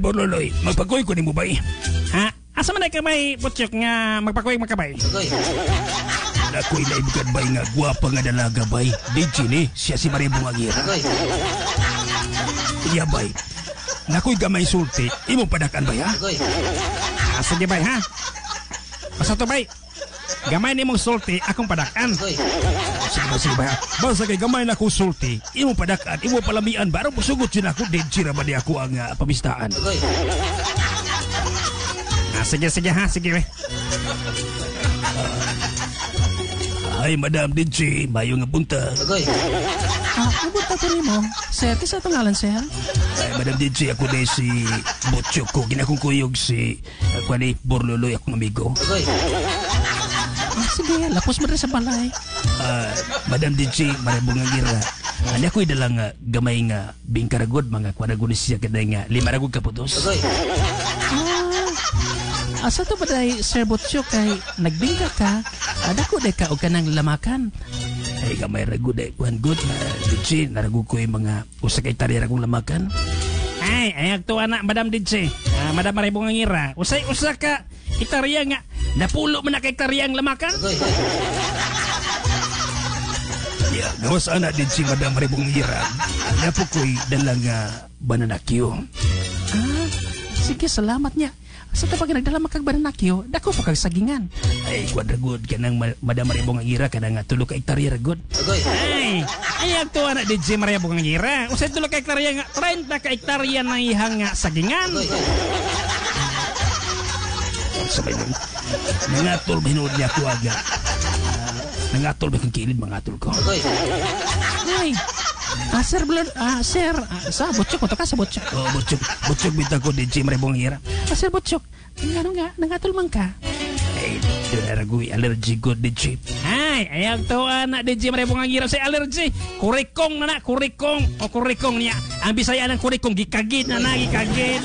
Borloloy, magpakuy ko ni mo ba eh? Ha? Asa man ay kamay Butchok nga magpakuy magkabay? Nakoy na ibukad bay nga guwapa nga dalaga bay. DJ ni, siya si Maria Bungagira. Iya bay. Nakoy gamay sulti, imo padakan bay ha? Sige bay ha? Basta to bay. Gamay ni mong sulti, akong padakan. Sige bay ha? Basta kay gamay na akong sulti, imo padakan, imo palamian. Barang pusugot yun ako, DJ ra ba di ako ang pamistaan. Sige ha, sige bay. Ay, Madam DJ, mayo nga punta. Punta ko rin mo. Sir, kisa itong ngalan, sir? Ay, Madam DJ, ako na si Butchok ko. Ginakong si ako ni Borloloy, akong amigo. Sige, lapos mo rin sa balay. Madam DJ, Maribungangira. Ano ako'y dalang gamay nga bingkaragod, mga kwaragunis siya kada nga 5 ragod kaputos. Asa to ba day, Sir Butchok, kay nagbingka ka, adako day ka o ka ng lamakan. Ay, gamay ragod ay kuhan good. DJ, naragod ko yung mga usakay tari ragong lamakan. Ay, ayag to anak, Madam DJ. Madam Maribungangira. Usay-usa ka, itarya nga. Napulo man na kay taryang lamakan. Yeah, gawas anak DJ, Madam Maribungangira. Napo ko'y dalang bananakyo. Sige, salamat niya. Sa tapag nagdala makag bananakyo, dako pa kag sagingan. Ay, kwadragod ka ng Madam Maribungangira ka ng 3 ka hektarya ragod. Ay, ayag to anak DJ Maria Bungangira. Usay 3 ka hektarya nga, 30 ka hektarya na ihang nga sagingan. Sabay mo, nangatol mahinood niya ako aga. Nangatol ba kang kilid mangatol ko? Ay, Sir Blood, Sir, sa Butchok, ito ka sa Butchok. Oh, Butchok bita ko DJ Maribungangira. Sir Butchok, ano nga, nangatulman ka? Ay, doon na ragoy, allergy ko DJ. Ay, ayag to anak DJ Maria Bungangira sa allergy. Kurikong na kurikong. O kurikong niya. Ang Bisaya ng kurikong, gikagid na gikagid.